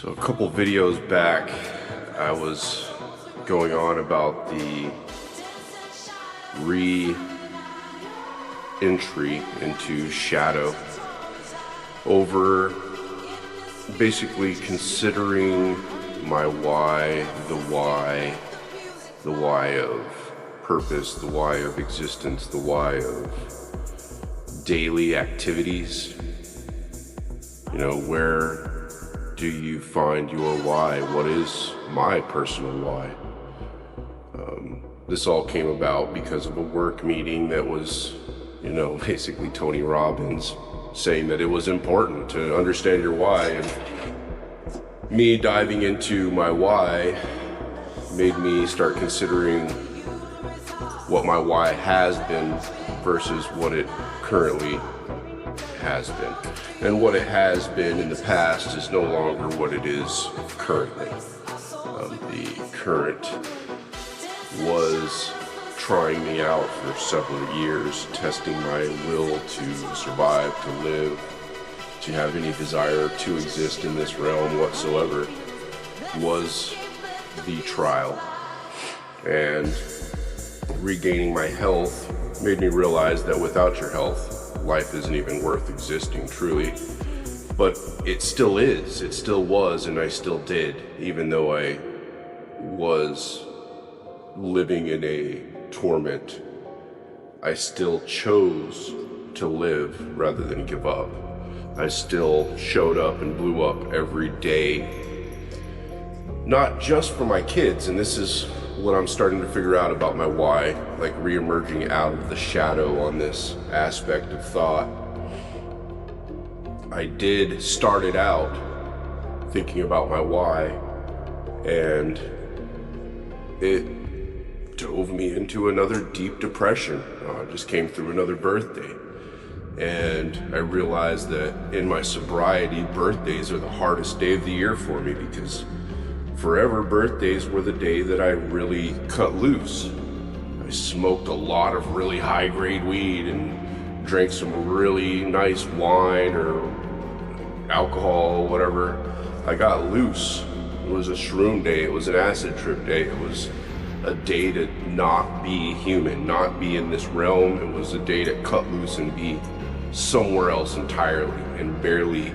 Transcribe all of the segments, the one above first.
So a couple videos back, I was going on about the re-entry into shadow over basically considering my why, the why of purpose, the why of existence, the why of daily activities. You know, where do you find your why? What is my personal why? This all came about because of a work meeting that was, basically Tony Robbins saying that it was important to understand your why. And me diving into my why made me start considering what my why has been versus what it currently has been. And what it has been in the past is no longer what it is currently. The current was trying me out for several years, testing my will to survive, to live, to have any desire to exist in this realm whatsoever, was the trial. And regaining my health made me realize that without your health, life isn't even worth existing, truly. But it still is, it still was, and I still did, even though I was living in a torment. I still chose to live rather than give up. I still showed up and blew up every day, not just for my kids, and this is what I'm starting to figure out about my why, like re-emerging out of the shadow on this aspect of thought. I did start it out thinking about my why, and it dove me into another deep depression. I just came through another birthday, and I realized that in my sobriety, birthdays are the hardest day of the year for me, because forever birthdays were the day that I really cut loose. I smoked a lot of really high-grade weed and drank some really nice wine or alcohol, whatever. I got loose. It was a shroom day, it was an acid trip day, it was a day to not be human, not be in this realm. It was a day to cut loose and be somewhere else entirely, and barely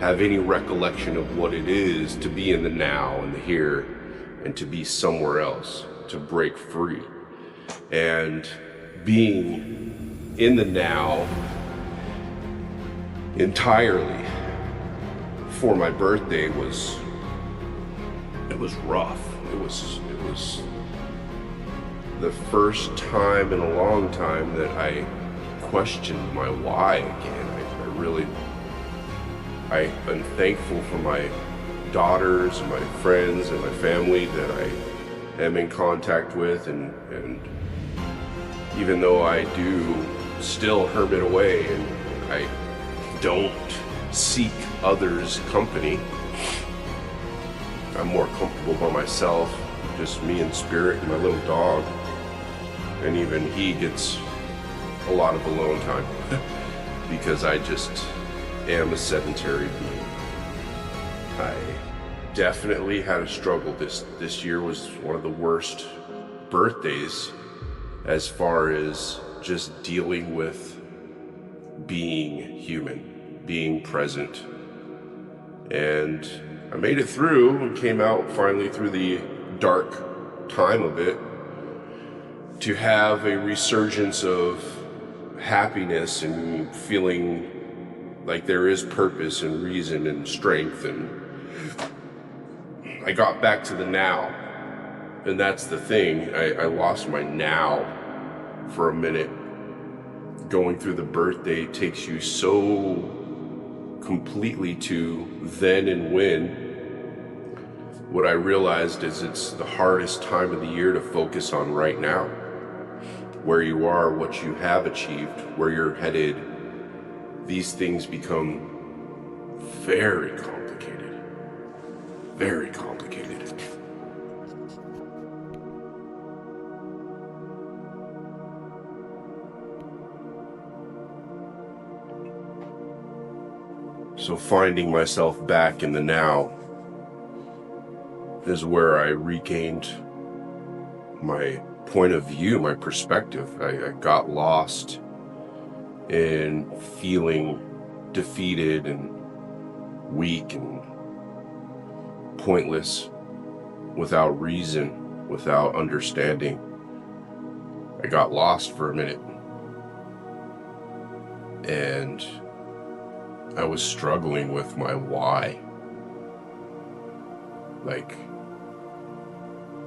have any recollection of what it is to be in the now and the here, and to be somewhere else, to break free. And being in the now entirely for my birthday was rough. It was the first time in a long time that I questioned my why again. I am thankful for my daughters and my friends and my family that I am in contact with, and even though I do still hermit away and I don't seek others' company, I'm more comfortable by myself, just me and spirit and my little dog, and even he gets a lot of alone time because I just am a sedentary being. I definitely had a struggle. This year was one of the worst birthdays as far as just dealing with being human, being present. And I made it through and came out finally through the dark time of it to have a resurgence of happiness and feeling like there is purpose and reason and strength. And I got back to the now, and that's the thing. I lost my now for a minute. Going through the birthday takes you so completely to then and when. What I realized is it's the hardest time of the year to focus on right now. Where you are, what you have achieved, where you're headed. These things become very complicated. Very complicated. So finding myself back in the now is where I regained my point of view, my perspective. I got lost in feeling defeated and weak and pointless, without reason, without understanding. I got lost for a minute, and I was struggling with my why. Like,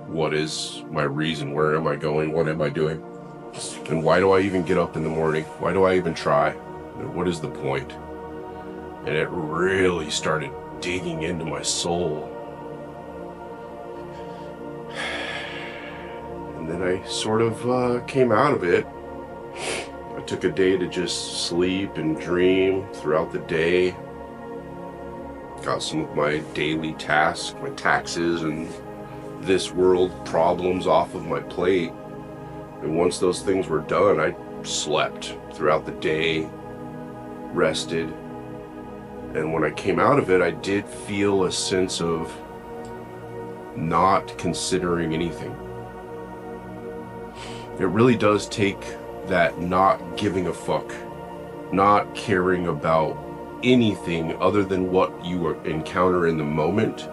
what is my reason? Where am I going? What am I doing? And why do I even get up in the morning? Why do I even try? What is the point? And it really started digging into my soul. And then I sort of came out of it. I took a day to just sleep and dream throughout the day. Got some of my daily tasks, my taxes and this world problems off of my plate. And once those things were done, I slept throughout the day, rested. And when I came out of it, I did feel a sense of not considering anything. It really does take that not giving a fuck, not caring about anything other than what you encounter in the moment,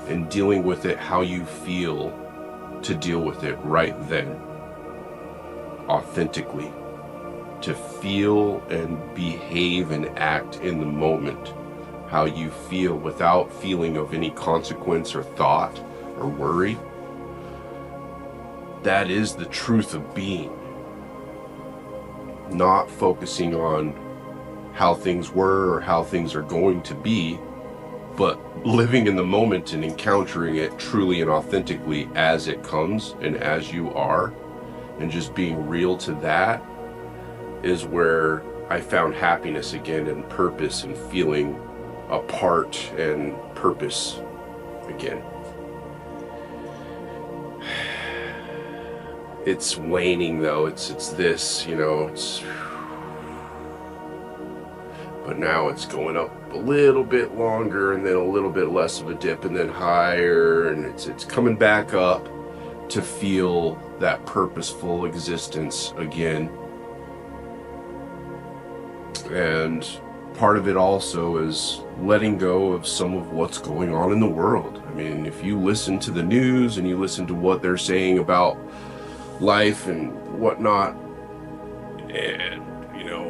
and dealing with it how you feel to deal with it right then, authentically, to feel and behave and act in the moment how you feel without feeling of any consequence or thought or worry. That is the truth of being. Not focusing on how things were or how things are going to be, but living in the moment and encountering it truly and authentically as it comes and as you are, and just being real to that is where I found happiness again and purpose and feeling a part and purpose again. It's waning though, it's this, but now it's going up a little bit longer and then a little bit less of a dip and then higher, and it's coming back up to feel that purposeful existence again. And part of it also is letting go of some of what's going on in the world. I mean, if you listen to the news and you listen to what they're saying about life and whatnot, and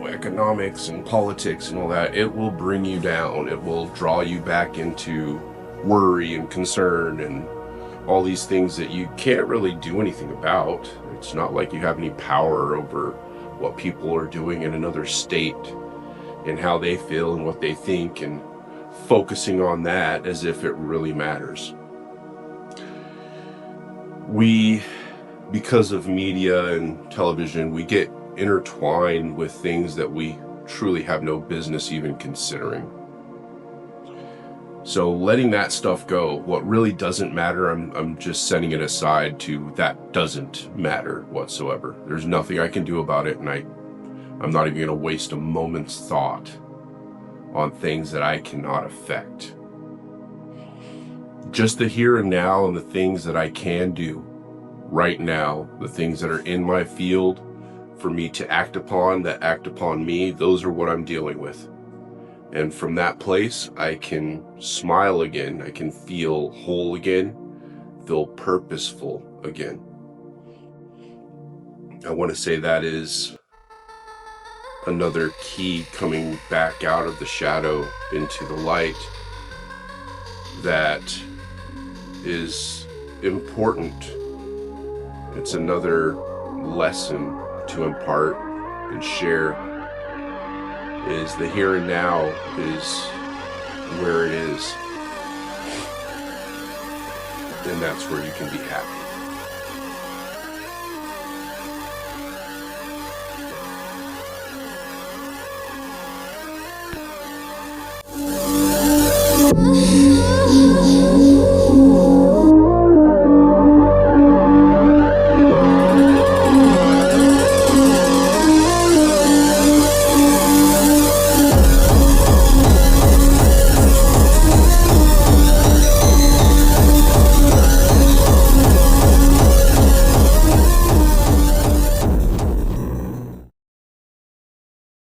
economics and politics and all that, it will bring you down. It will draw you back into worry and concern and all these things that you can't really do anything about. It's not like you have any power over what people are doing in another state and how they feel and what they think, and focusing on that as if it really matters. We, because of media and television, we get intertwined with things that we truly have no business even considering. So letting that stuff go, what really doesn't matter, I'm just setting it aside to that doesn't matter whatsoever. There's nothing I can do about it, and I'm not even going to waste a moment's thought on things that I cannot affect. Just the here and now and the things that I can do right now, the things that are in my field for me to act upon, that act upon me, those are what I'm dealing with. And from that place, I can smile again. I can feel whole again, feel purposeful again. I want to say that is another key coming back out of the shadow into the light that is important. It's another lesson to impart and share, is the here and now is where it is, and that's where you can be happy.